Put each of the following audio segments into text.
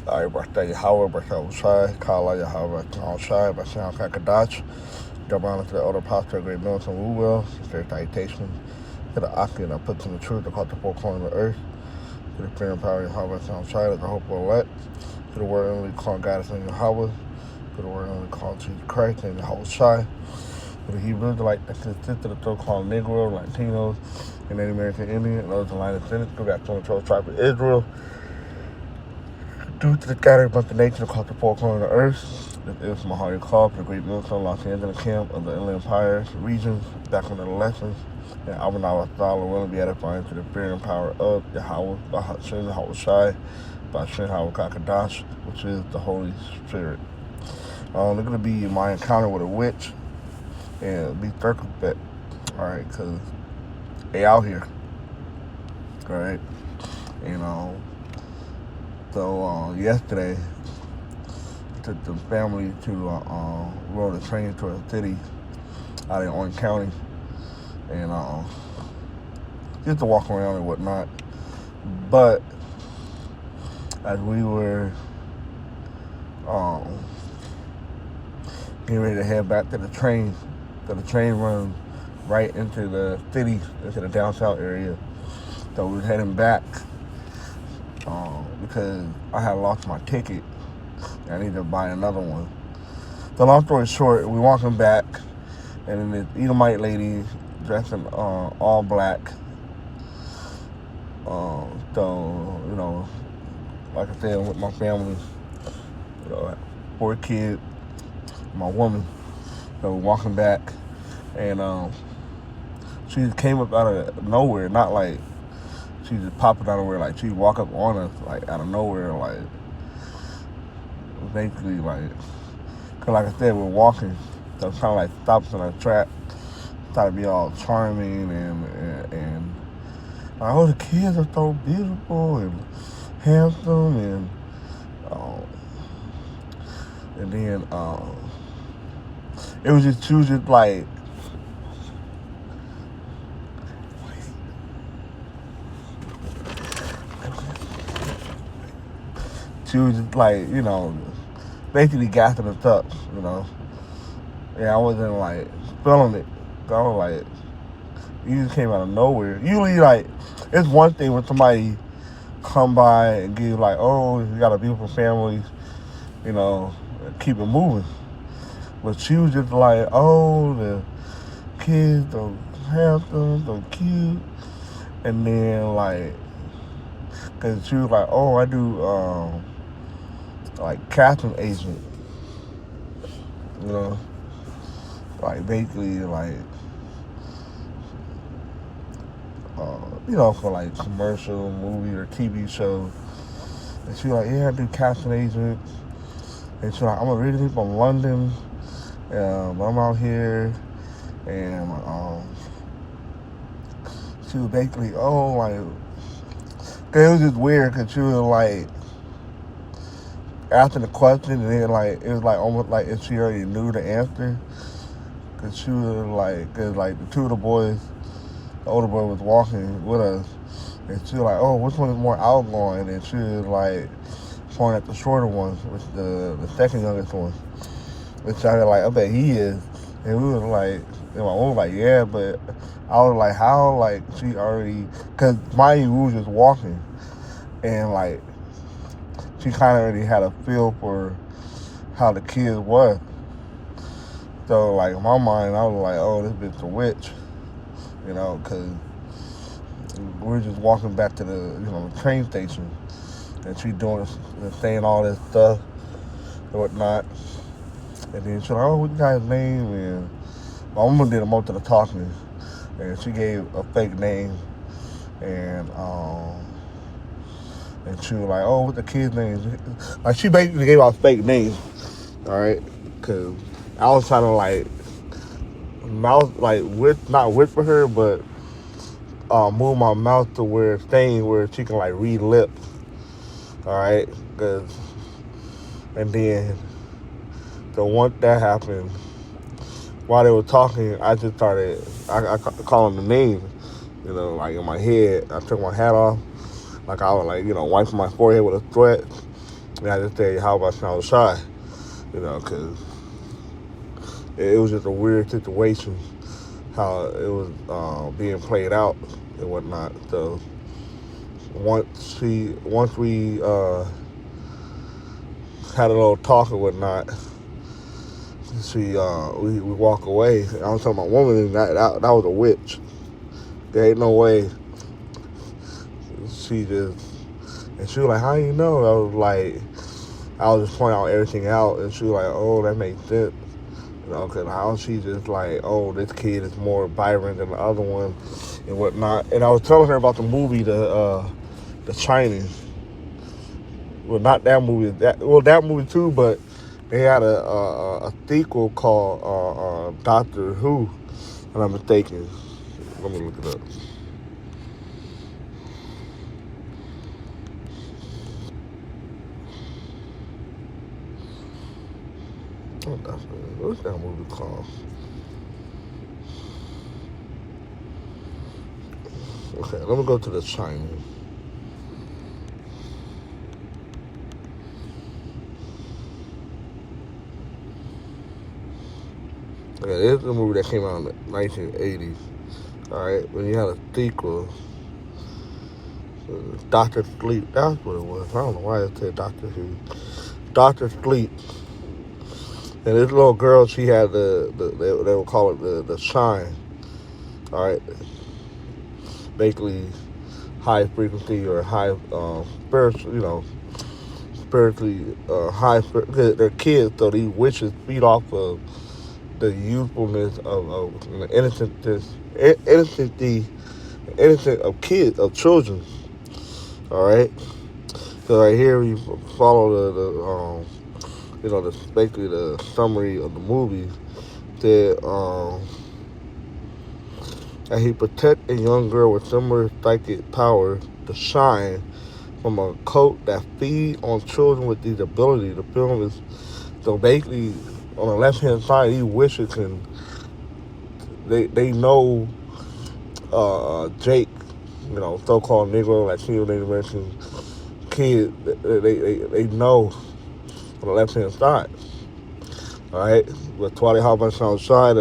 All right, birthday Yahweh, birthday Shai, Kala Yahweh, Shai, Basham Kakadash, double honor to the elder pastor, great militant who will, sincere salutations to the Aki that puts in the truth, that caught the four corners of the earth, to the fear and power of Yahweh, Shai, that the hope will elect, to the word only called God is in Yahweh, to the word only called Jesus Christ and Yahweh Shai, to the Hebrews, like the consist of the so-called Negro, Latinos, and Native American Indian, and those in line of descendants, who got 12 tribes of Israel, due to the scattered bunch of nature across the four corners of the earth, this is Mahari Club, the Great Military Los Angeles camp of the Inland Empire regions, back on the lessons, and Abanawa Style will be edifying to the fear and power of Yahweh, Bahashin Yahweh Shai, Bahashin Yahweh Kakadash, which is the Holy Spirit. They're going to be my encounter with a witch and be circumspect, alright, because they out here, alright, So yesterday, I took the family to rode a train to a city out in Orange County, and just to walk around and whatnot. But as we were getting ready to head back to the train, so the train runs right into the city, into the downtown area. So we were heading back. Because I had lost my ticket. I needed to buy another one. So long story short, we're walking back, and then this Edomite lady dressed in all black. So, like I said, with my family, 4 kids, my woman. So we're walking back, and she just came up out of nowhere, not like she just popping out of nowhere, like she walk up on us, like out of nowhere, like basically, like, cause like I said, we're walking, so it's kind of like stops in our track, try to be all charming and like, oh, the kids are so beautiful and handsome, and then it was just, she was just like, she was just like, basically gassing us up, Yeah, I wasn't like feeling it. So I was like, you just came out of nowhere. Usually, like, it's one thing when somebody come by and give like, oh, you got a beautiful family, keep it moving. But she was just like, oh, the kids are handsome, so cute. And then, like, because she was like, oh, I do, like, casting agent, like, basically, like, for, like, commercial, movie, or TV shows. And she was like, yeah, I do casting agent. And she was like, I'm originally from London, but I'm out here, and she was basically, oh, like, cause it was just weird, because she was like, asking the question, and then, like, it was like almost like if she already knew the answer, because she was like, cause like the two of the boys, the older boy was walking with us, and she was like, oh, which one is more outgoing? And she was like pointing at the shorter one, which the second youngest one, which I was like, I bet he is. And we was like, and my mom was like, yeah, but I was like, how, like, she already, because mind you, we was just walking, and like, she kind of already had a feel for how the kids was. So, like, in my mind, I was like, oh, this bitch a witch, because we're just walking back to the train station, and she doing, saying all this stuff and whatnot. And then she's like, oh, what you guys' name? And my mama did most of the talking, and she gave a fake name, and she was like, oh, what the kid's name? Like, she basically gave out fake names, all right? Because I was trying to, like, mouth, like, not whisper her, but move my mouth to where she can, like, read lips, all right? And then, so once that happened, while they were talking, I just started, I calling the name, like, in my head. I took my hat off, like I was, like, wiping my forehead with a sweat, And I just say, how about I was shy? Because it was just a weird situation how it was being played out and whatnot. So once we had a little talk and whatnot, we walk away. I was telling my woman that was a witch. There ain't no way. She just and she was like, "How you know?" I was just pointing out everything out, and she was like, "Oh, that makes sense." Because how she just like, "Oh, this kid is more vibrant than the other one," and whatnot. And I was telling her about the movie, the Chinese. Well, not that movie. That movie too, but they had a sequel called Doctor Who, and I'm mistaken. Let me look it up. What's that movie called? Okay, let me go to the Chinese. Okay, this is a movie that came out in the 1980s. All right, when you had a sequel, Doctor Sleep. That's what it was. I don't know why it said Doctor Who. Doctor Sleep. And this little girl, she had they would call it the shine. All right, basically high frequency or high spiritual, spiritually high. They're kids, so these witches feed off of the youthfulness of the innocent of kids, of children. All right. So right here we follow basically the summary of the movie that he protect a young girl with similar psychic powers to shine from a cult that feed on children with these abilities. The film is so basically on the left hand side, these wishes can they know Jake, so-called Negro, Latino, Native American kid. They know on the left hand side. All right, but Twilight Hawkins outside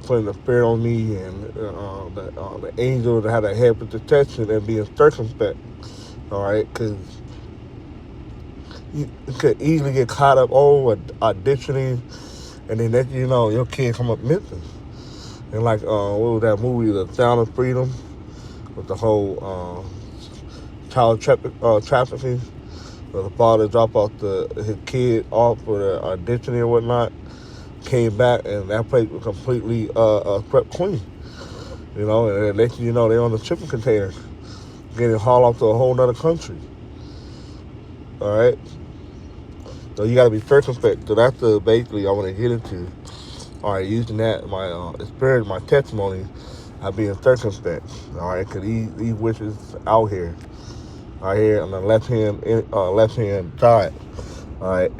putting the fear on me, and the angel that had a head of protection and being circumspect. All right, because you could easily get caught up auditioning, and then next you know your kid come up missing. And like what was that movie, The Sound of Freedom, with the whole child trafficking, where the father dropped off his kid off for the auditioning and whatnot, came back and that place was completely swept clean. And next thing you know, they're on the shipping container, getting hauled off to a whole nother country. All right, so you got to be circumspect. So that's basically I want to get into. All right, using that my experience, my testimony, of being circumspect. All right, because these witches out here, on the left hand side. All right,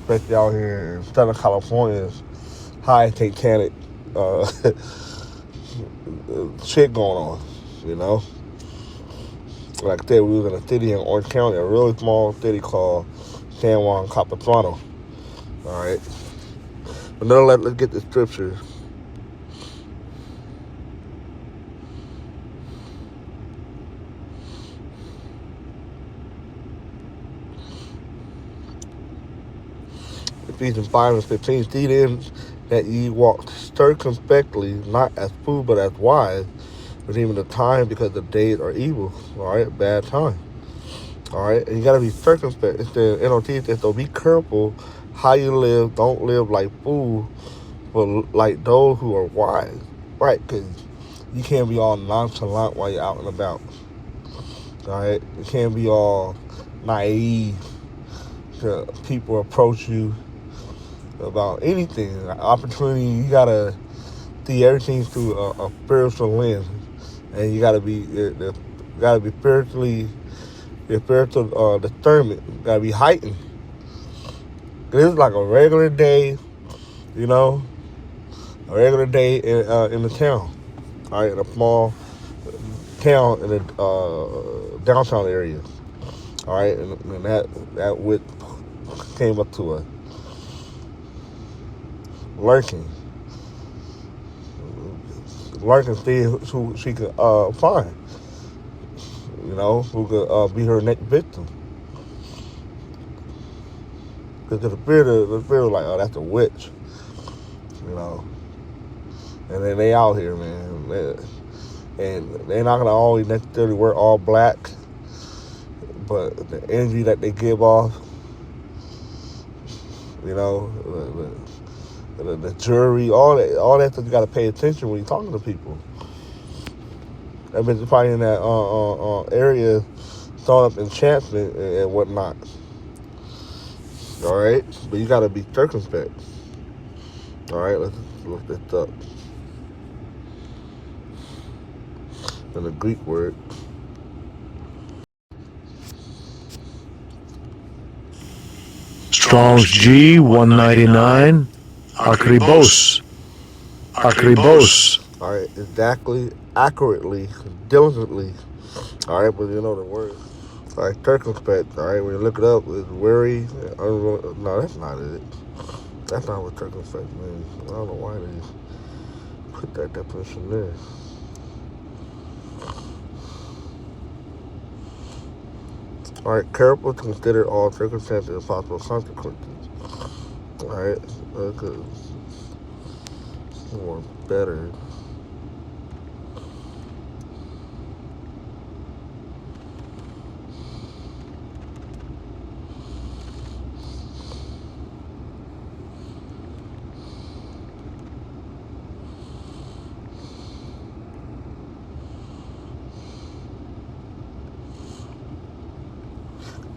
especially out here in Southern California's high satanic shit going on. Like I said, we was in a city in Orange County, a really small city called San Juan Capistrano. All right. But now let's get the scripture. Ephesians 5:15. See then that ye walk circumspectly, not as fools, but as wise, redeeming the time because the days are evil. All right, bad time. All right, and you gotta be circumspect. It's the NOT says, so be careful how you live. Don't live like fools, but like those who are wise. Right, because you can't be all nonchalant while you're out and about. All right, you can't be all naive to people approach you about anything, opportunity. You gotta see everything through a spiritual lens, and you gotta be spiritually, your spiritual discernment gotta be heightened. This is like a regular day, a regular day in the town, all right, in a small town in the downtown area. All right, and that witch came up to her, lurking, see who she could find. Who could be her next victim. Because the spirit was like, oh, that's a witch. And then they out here, man. And they're not going to always necessarily wear all black, but the energy that they give off, the jury, all that stuff, you got to pay attention when you're talking to people. That bitch probably in that area throwing up enchantment and whatnot. All right? But you got to be circumspect. All right? Let's look this up. In the Greek word. Strong's G 199. Akribos. All right, exactly, accurately, diligently. All right, but you know the word. All right, circumspect. All right, when you look it up, it's wary. No, that's not it. That's not what circumspect means. I don't know why they put that definition there. All right, careful to consider all circumstances and possible consequences. All right, because more better.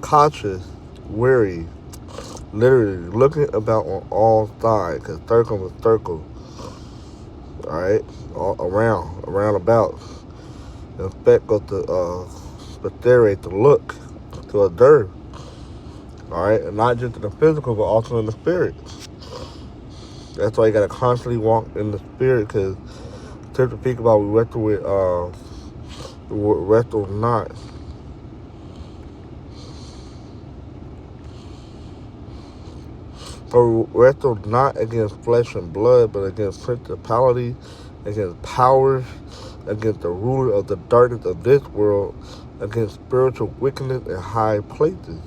Cautious, wary, literally looking about on all sides, because circle is circle. All right, all around about. Inspect goes to spectate, to look, to observe. All right, and not just in the physical, but also in the spirit. That's why you gotta constantly walk in the spirit, because to speak about, we wrestle with wrestle not. For wrestle not against flesh and blood, but against principalities, against powers, against the ruler of the darkness of this world, against spiritual wickedness in high places.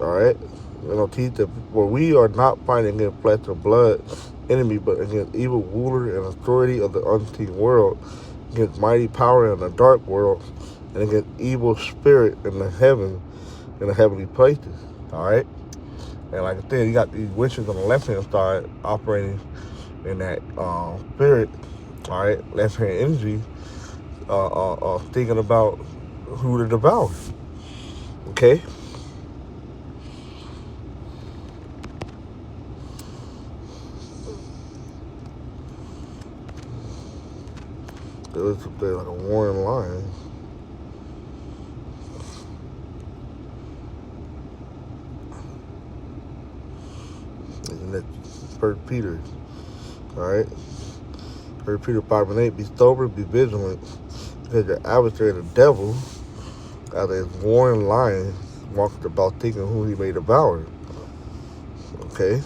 All right? Teach that for we are not fighting against flesh and blood enemy, but against evil ruler and authority of the unseen world, against mighty power in the dark world, and against evil spirit in the heavenly places. All right? And like I said, you got these witches on the left-hand side operating in that spirit, all right, left-hand energy, thinking about who to devour, okay? It was like a warring lion. And that's 1 Peter, all right? 1 Peter 5:8, be sober, be vigilant, because your adversary, the devil, as a warring lion, walks about thinking who he may devour. Okay?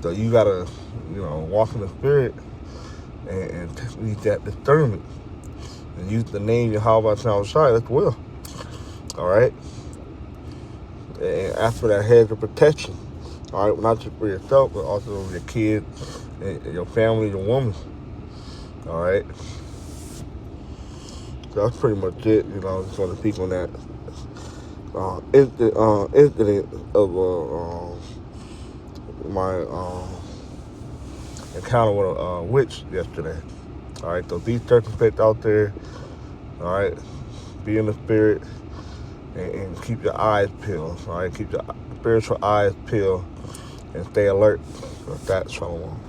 So you gotta, walk in the spirit and use that discernment. And use the name Yahweh Shai as well. All right? And ask for that hedge of protection. All right? Not just for yourself, but also your kids, and your family, your woman. All right? So that's pretty much it. Just want to speak on that incident of my encounter with a witch yesterday. All right, so be circumspect out there. All right, be in the spirit and keep your eyes peeled. All right, keep your spiritual eyes peeled and stay alert. That's shalom.